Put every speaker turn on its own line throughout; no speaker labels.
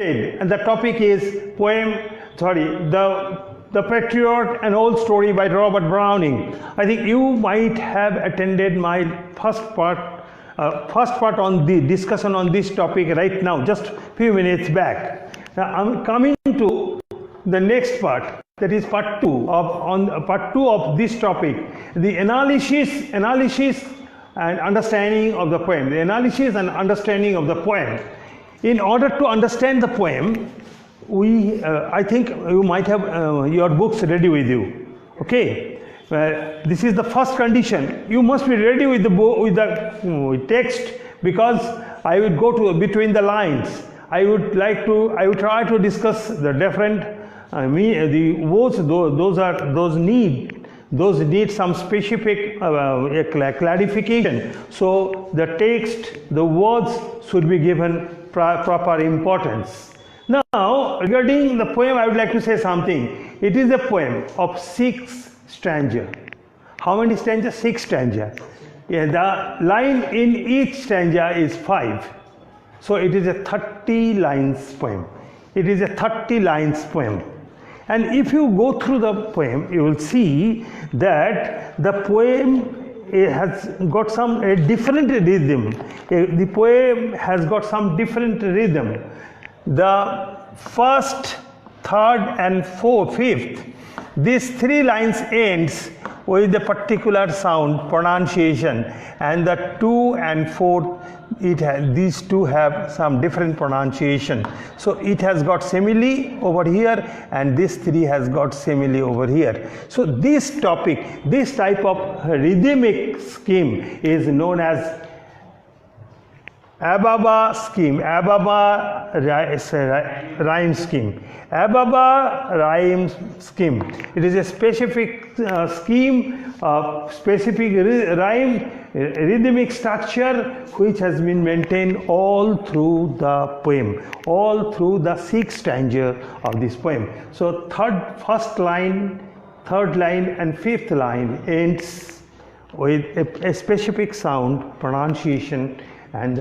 And the topic is the Patriot, an old story by Robert Browning. I think you might have attended my first part on the discussion on this topic right now, just few minutes back. Now I'm coming to the next part, that is part 2 of this topic, the analysis and understanding of the poem. The analysis and understanding of the poem. In order to understand the poem, I think you might have your books ready with you. Okay, this is the first condition. You must be ready with the book, with the text, because I would go to between the lines. I would try to discuss the different those need some specific clarification. So the text, the words should be given proper importance. Now, regarding the poem, I would like to say something. It is a poem of 6 stanzas. How many stanzas? 6 stanzas. Yeah, the line in each stanza is 5. So it is a 30 lines poem. It is a 30 lines poem. And if you go through the poem, you will see that the poem has got some different rhythm. The poem has got some different rhythm. The first, third and fifth, these 3 lines ends with a particular sound pronunciation, and the 2 and 4, these 2 have some different pronunciation. So it has got simile over here, and this 3 has got simile over here. So this type of rhythmic scheme is known as Ababa scheme, Ababa rhyme scheme. Ababa rhyme scheme. It is a specific scheme of specific rhyme, rhythmic structure, which has been maintained all through the poem, all through the 6 stanzas of this poem. So first line, third line and fifth line ends with a specific sound, pronunciation, and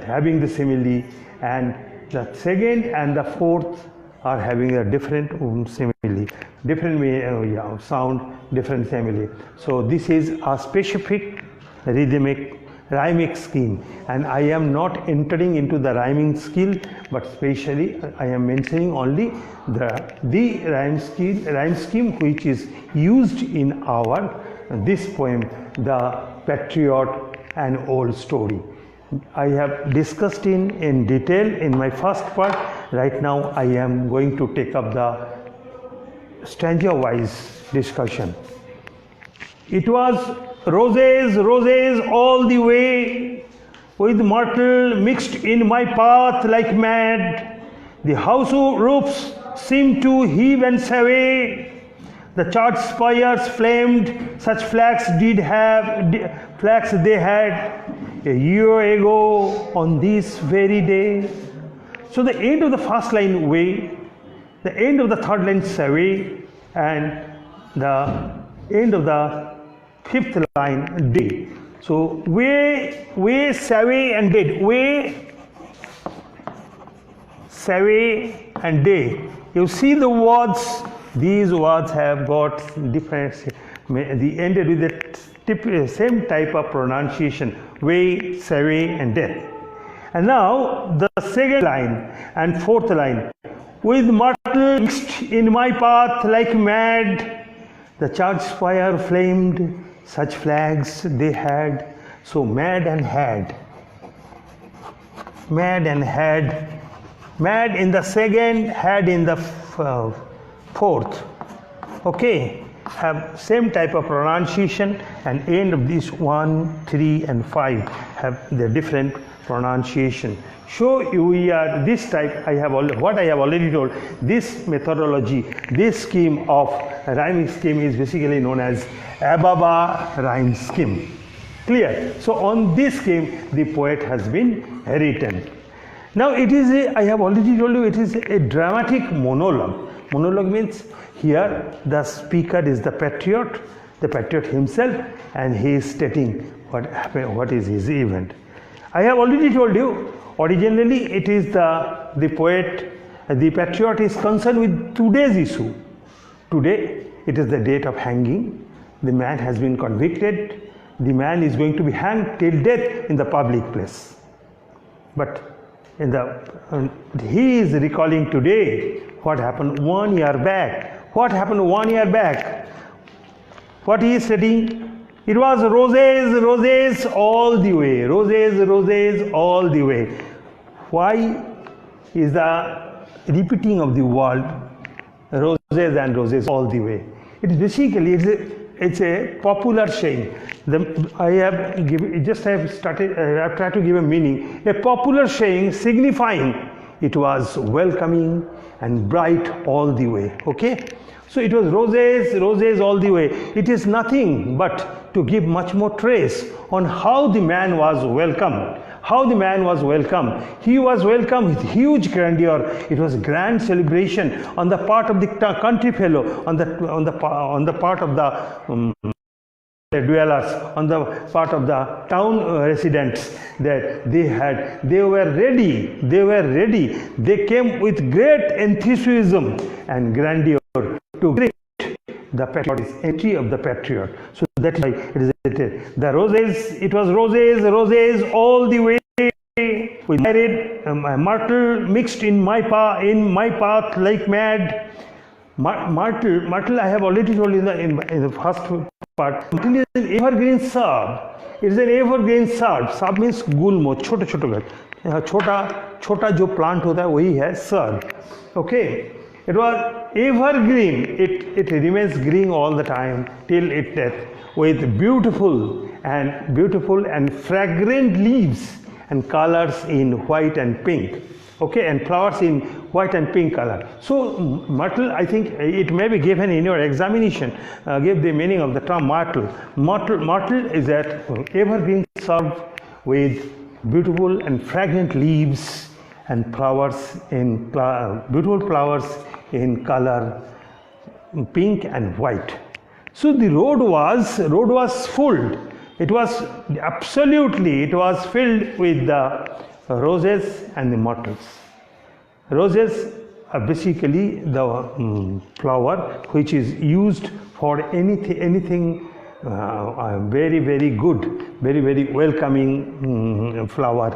having the simile, and the second and the fourth are having a different simile, different sound, different simile. So this is a specific rhymic scheme, and I am not entering into the rhyming skill, but specially I am mentioning only the rhyme scheme which is used in this poem, the Patriot, an old story. I have discussed in detail in my first part. Right now I am going to take up the stanza-wise discussion. It was roses, roses all the way, with myrtle mixed in my path like mad. The house roofs seemed to heave and sway. The church spires flamed, such flags they had a year ago on this very day. So the end of the first line way, the end of the third line survey, and the end of the fifth line day. So way, survey and did. Way, survey and day. You see the words. These words have got different, they ended with the same type of pronunciation, way, survey and death. And now the second line and fourth line, with myrtle mixed in my path like mad, the church spire flamed, such flags they had. So mad and had, mad and had, mad in the second, had in the fourth. Okay, have same type of pronunciation, and end of these 1, 3 and 5 have the different pronunciation. So we are this type, what I have already told, this methodology, this scheme of rhyming scheme is basically known as Ababa rhyme scheme. Clear? So on this scheme the poet has been written. Now it is I have already told you, it is a dramatic monologue. Monologue means here the speaker is the Patriot himself, and he is stating what happened, what is his event. I have already told you, originally it is the the poet, the patriot is concerned with today's issue. Today, it is the date of hanging. The man has been convicted. The man is going to be hanged till death in the public place. But he is recalling today what happened 1 year back. What happened 1 year back? What he is studying? It was roses, roses all the way. Roses, roses all the way. Why is the repeating of the word roses and roses all the way? It is basically it's a popular saying. I have tried to give a meaning. A popular saying signifying it was welcoming and bright all the way. Okay, so it was roses, roses all the way. It is nothing but to give much more trace on how the man was welcomed. How the man was welcomed. He was welcomed with huge grandeur. It was grand celebration on the part of the country fellow, on the part of the dwellers, on the part of the town residents, that they were ready. They came with great enthusiasm and grandeur to greet the patriot, entry of the patriot. So that's why it is the roses. It was roses, roses all the way. With myrtle mixed in my path like mad. Myrtle I have already told in the first part. Myrtle is an evergreen shrub. It is an evergreen shrub. Shrub means gulmo, छोटा जो plant होता है वही है shrub. Okay. It was evergreen. It remains green all the time till its death, with beautiful and fragrant leaves and colors in white and pink. Okay, and flowers in white and pink color. So myrtle, I think it may be given in your examination, give the meaning of the term myrtle. Myrtle is that evergreen shrub with beautiful and fragrant leaves and flowers in beautiful flowers in color pink and white. So the road was full. It was filled with the roses and the myrtles. Roses are basically the flower which is used for anything very, very good, very, very welcoming flower,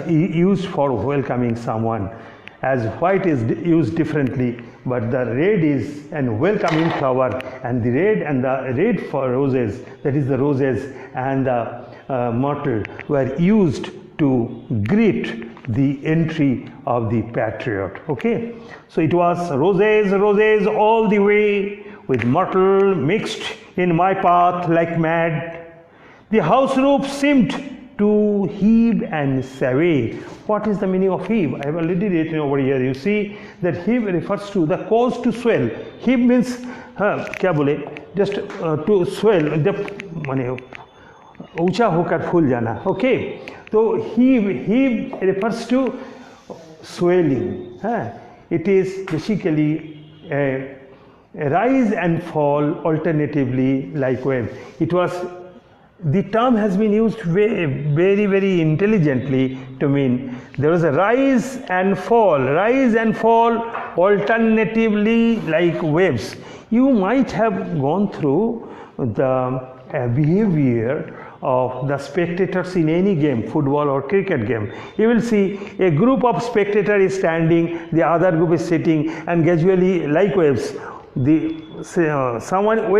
used for welcoming someone. As white is used differently, but the red is an welcoming flower, and the red for roses, that is the roses and the myrtle, were used to greet the entry of the patriot. Okay, so it was roses, roses all the way, with myrtle mixed in my path like mad. The house roof seemed to heave and sway. What is the meaning of heave? I have already written over here. You see that heave refers to the cause to swell. Heave means क्या बोले, just to swell, जब माने ऊंचा होकर फूल जाना. Okay, so heave refers to swelling. It is basically a rise and fall alternatively like wave. The term has been used very, very intelligently to mean there was a rise and fall alternatively like waves. You might have gone through the behavior of the spectators in any game, football or cricket game. You will see a group of spectators is standing, the other group is sitting, and gradually like waves, someone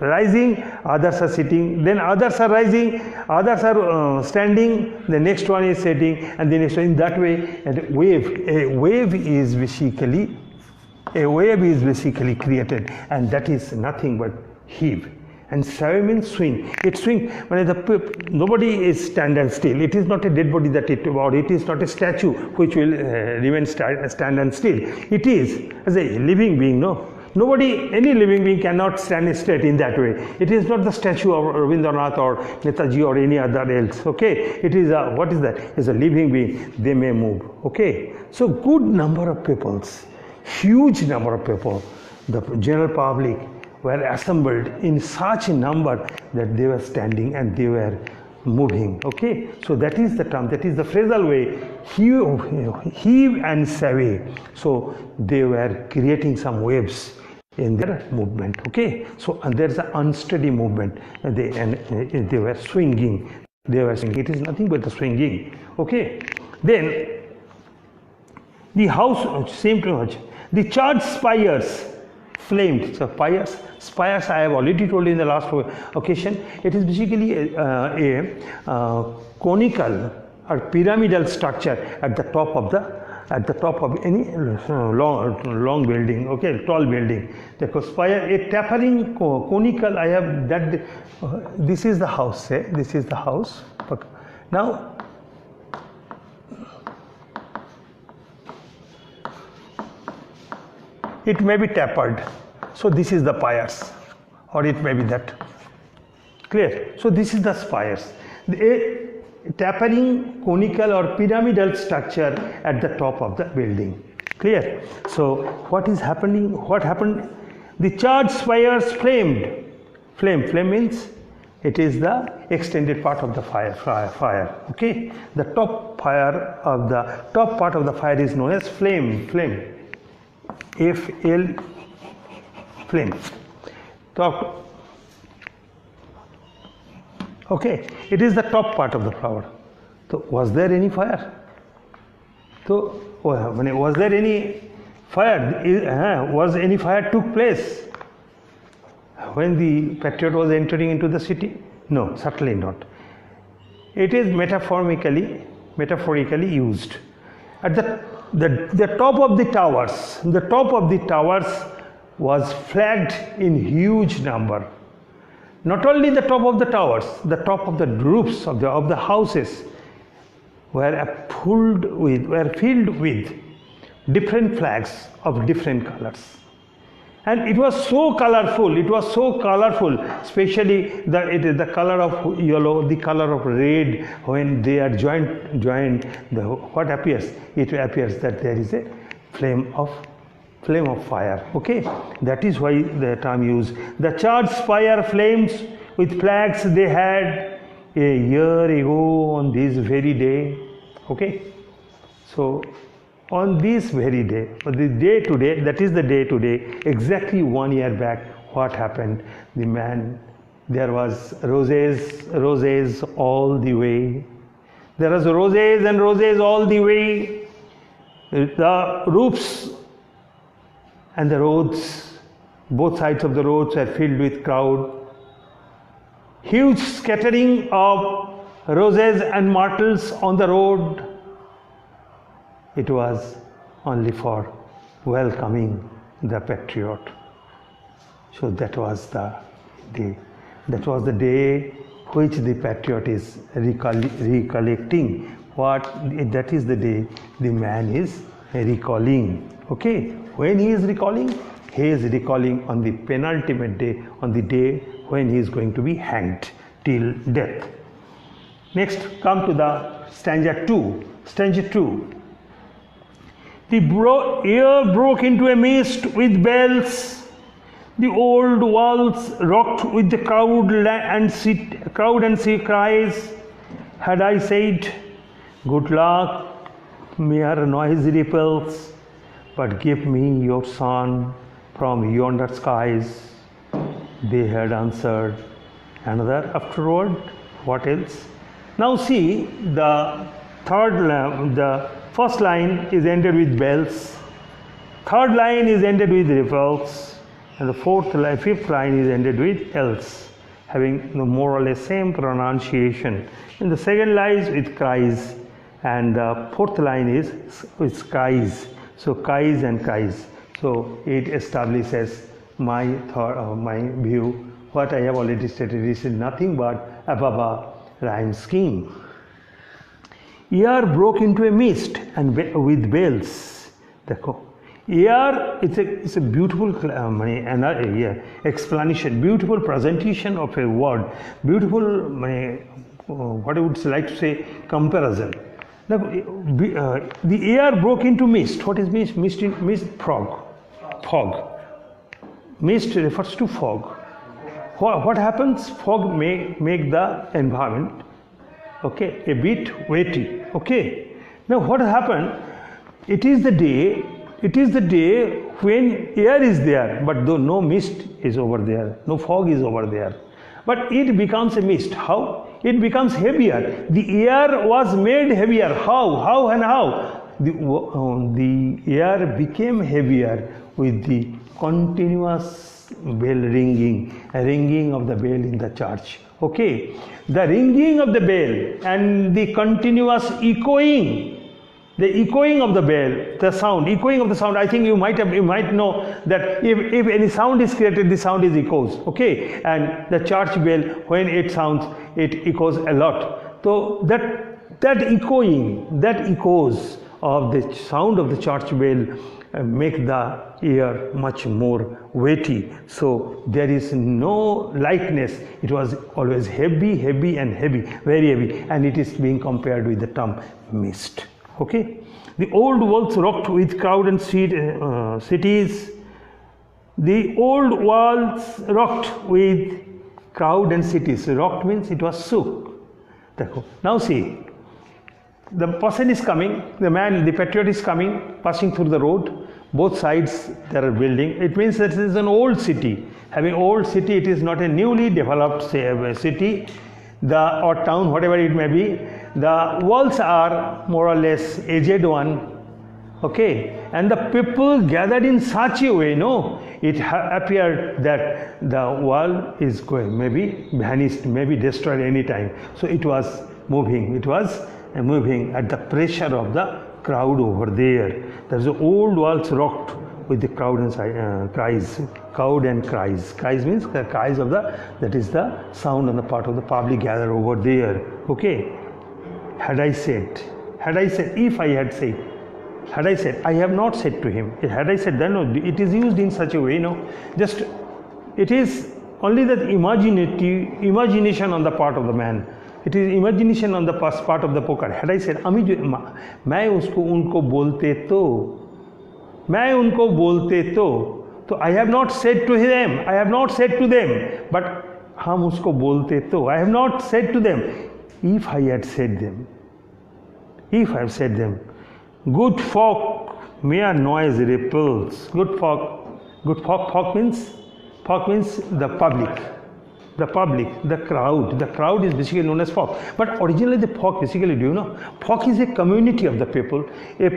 rising, others are sitting, then others are rising, others are standing, the next one is sitting, and the next one. In that way, a wave is basically created, and that is nothing but heave. And sway means swing. It swing when nobody is standing still. It is not a dead body that it is not a statue which will remain stand and still. It is as a living being. No. Any living being cannot stand straight in that way. It is not the statue of Rabindranath or Netaji or any other else. Okay, it is what is that? It's a living being. They may move. Okay, so good number of peoples, huge number of people, the general public were assembled in such a number that they were standing and they were moving. Okay, so that is the term, that is the phrasal way, heave and sway. So they were creating some waves in their movement. Okay, so and there's an unsteady movement, they were swinging. It is nothing but the swinging. Okay, then the house, same too much. The charged spires flamed. So spires I have already told in the last occasion. It is basically a conical or pyramidal structure at the top of any long building. Okay, tall building. The spire, a tapering conical. I have that. This is the house. This is the house. Now, it may be tapered. So this is the spires, or it may be that. Clear? So this is the spires. A tapering conical or pyramidal structure at the top of the building. Clear? So what is happening? What happened? The charged spires flamed. Flame means it is the extended part of the fire. Okay? The top part of the fire is known as flame. F-L, flame. Top. Okay, it is the top part of the flower. So was there any fire? So was there any fire? Was any fire took place when the Patriot was entering into the city? No, certainly not. It is metaphorically used. At the top of the towers was flagged in huge number. Not only the top of the towers, the top of the roofs of the houses were filled with different flags of different colors. And it was so colorful, especially the color of yellow, the color of red. When they are joined, what appears? It appears that there is a flame of fire. Okay, that is why the term used. The charged spire flames with flags they had a year ago on this very day. Okay, so on this very day, the day today, that is the day today, exactly 1 year back, what happened? There was roses all the way. There was roses and roses all the way. The roofs and the roads, both sides of the roads are filled with crowd. Huge scattering of roses and myrtles on the road. It was only for welcoming the Patriot. So that was the day. That was the day which the Patriot is recollecting. That is the day the man is recalling. Okay, when he is recalling on the penultimate day, on the day when he is going to be hanged till death. Next, come to the stanza 2. Stanza 2. The air broke into a mist with bells. The old walls rocked with the crowd and sea cries. Had I said, good luck, mere noise repels, but give me your son from yonder skies. They had answered, another afterward, what else? Now see, the first line is ended with bells, third line is ended with repels, and the fifth line is ended with else, having more or less same pronunciation. And the second line is with cries, and the fourth line is with skies. So skies and cries. So it establishes my view. What I have already stated is nothing but ababa rhyme scheme. Air broke into a mist and with bells. Air, it's a beautiful explanation, beautiful presentation of a word, beautiful what I would like to say, comparison. Now, the air broke into mist. What is mist? Mist, fog. Mist refers to fog. What happens? Fog make the environment okay, a bit weighty, okay. Now what happened? It is the day when air is there, but though no mist is over there, no fog is over there, but it becomes a mist. How? It becomes heavier. The air was made heavier. How and how? The air became heavier with the continuous bell ringing of the bell in the church. Okay, the ringing of the bell and the continuous echoing of the bell, the sound, echoing of the sound. I think you might know that if any sound is created, the sound is echoes. Okay, and the church bell, when it sounds, it echoes a lot. So that echoes of the sound of the church bell make the air much more weighty. So there is no lightness. It was always heavy, very heavy, and it is being compared with the term mist. Okay, the old walls rocked with crowd and cities. The old walls rocked with crowd and cities. Rocked means it was shook. Now see, the person is coming, the patriot is coming, passing through the road. Both sides there are building. It means that it is an old city. Having old city, it is not a newly developed city, or town, whatever it may be. The walls are more or less aged one. Okay, and the people gathered in such a way, it appeared that the wall is going, maybe vanished, maybe destroyed any time. So it was moving. It was moving at the pressure of the crowd over there. There's the old walls rocked with the crowd and cries. Cries means the cries of that is the sound on the part of the public gathered over there. Okay. Had I said, if I had said, I have not said to him. Had I said, then no, it is used in such a way, just it is only that imagination on the part of the man. It is imagination on the part of the poker. Had I said, मैं उनको बोलते तो I have not said to them, but हम उसको बोलते तो, I have not said to them. If I had said them, good folk, mere noise repels. Good folk means the public. The crowd. The crowd is basically known as folk. But originally the folk, basically, do you know? Folk is a community of the people, a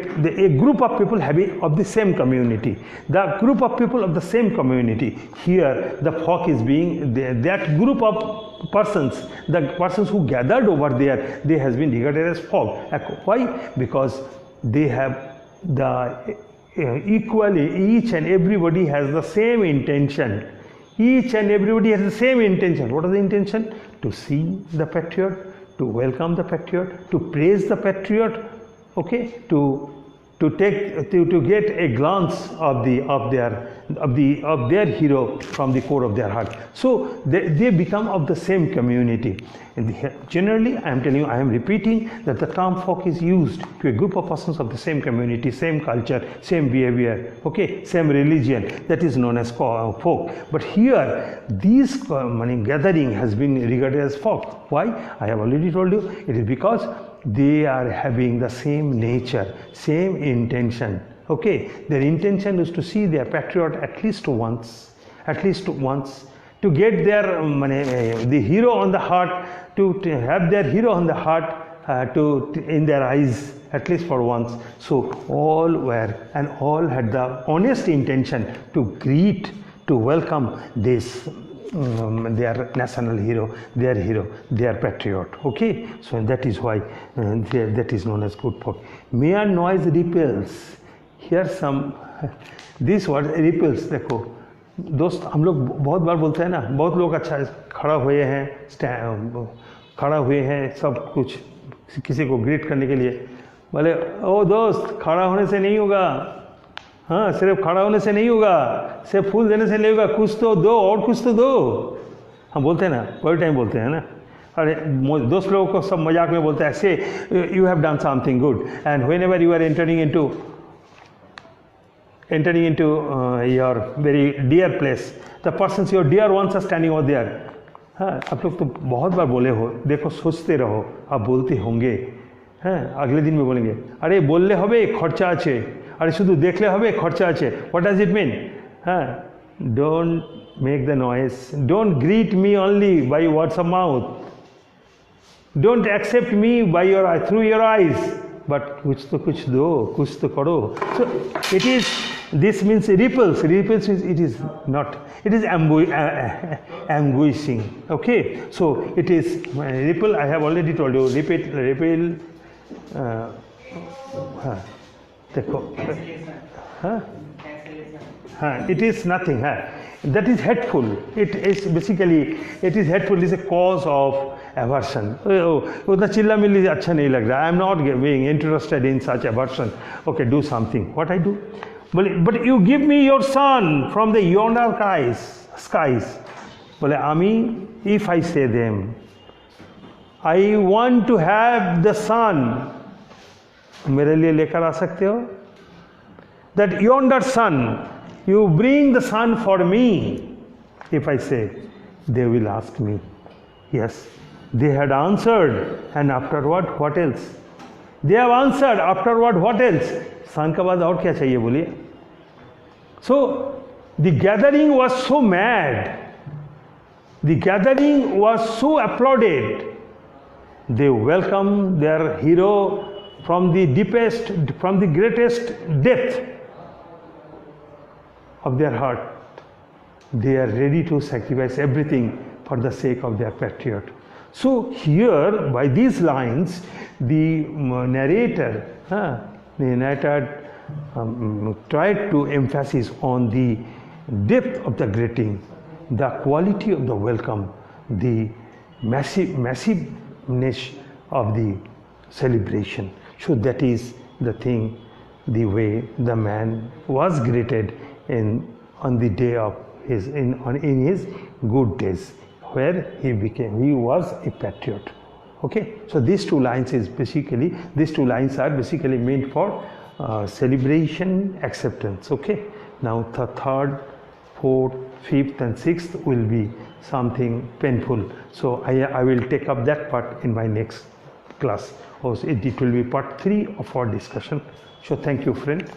group of people of the same community. The group of people of the same community. Here, the folk is being, that group of persons, the persons who gathered over there, they has been regarded as folk. Why? Because they have equally, each and everybody has the same intention. Each and everybody has the same intention. What is the intention? To see the patriot, to welcome the patriot, to praise the patriot, okay, to get a glance of their hero from the core of their heart. So they become of the same community. And generally, I am telling you, I am repeating that the term folk is used to a group of persons of the same community, same culture, same behavior, okay, same religion. That is known as folk. But here, this gathering has been regarded as folk. Why? I have already told you. It is because they are having the same nature, same intention. Okay, their intention is to see their patriot at least once, to get their the hero on the heart, to have their hero on the heart, in their eyes at least for once. So all had the honest intention to greet, to welcome this their national hero, their patriot. Okay, so that is why that is known as good folk. Mere noise repels. Here this word repels. देखो दोस्त, हम लोग बहुत बार बोलते हैं ना, बहुत लोग अच्छा खड़ा हुए हैं सब कुछ किसी को ग्रीट करने के लिए, बोले ओ दोस्त खड़ा होने से नहीं होगा, हाँ सिर्फ खड़ा होने से नहीं होगा, सिर्फ फूल देने से नहीं होगा, कुछ तो दो, और कुछ तो दो. हम बोलते हैं ना, कोई टाइम बोलते हैं ना. अरे दोस्त लोगों को सब मजाक में बोलते हैं, say you have done something good, and whenever you are entering into your very dear place, the persons, your dear ones, are standing over there. हाँ, आप लोग तो बहुत बार बोले हो, देखो सोचते रहो, आप बोलते होंगे, हाँ, अगले दिन में बोलेंगे, अरे बोलले होबे खर्चा आछे, अरे शुधु देखले होबे खर्चा आछे. What does it mean? हाँ, don't make the noise, don't greet me only by words of mouth, don't accept me by through your eyes, but kuch to karo. So it is, this means ripples means it is not, it is anguishing. Okay, so it is ripple. I have already told you, ripple. It is nothing. That is hateful. It is basically, it is hateful. It is a cause of aversion. उतना चिल्ला मिल्ली अच्छा नहीं लग रहा. I am not being interested in such aversion. Okay, do something. What I do? But you give me your son from the yonder skies. बोले आमी, if I say them, I want to have the sun. मेरे लिए लेकर आ सकते हो? That yonder sun, you bring the sun for me. If I say, they will ask me. Yes, they had answered, and afterward, what else? They have answered, afterward, what else? Sun के बाद और क्या चाहिए बोलिए? So, the gathering was so mad. The gathering was so applauded. They welcomed their hero from the deepest, from the greatest depth of their heart. They are ready to sacrifice everything for the sake of their patriot. So here, by these lines, the narrator tried to emphasize on the depth of the greeting, the quality of the welcome, the massiveness of the celebration. So that is the thing, the way the man was greeted on the day of his in his good days, where he was a patriot. Okay, so these two lines are basically meant for celebration, acceptance. Okay, now the third, fourth, fifth and sixth will be something painful. So I will take up that part in my next class. Also, it will be part 3 of our discussion. So thank you, friend.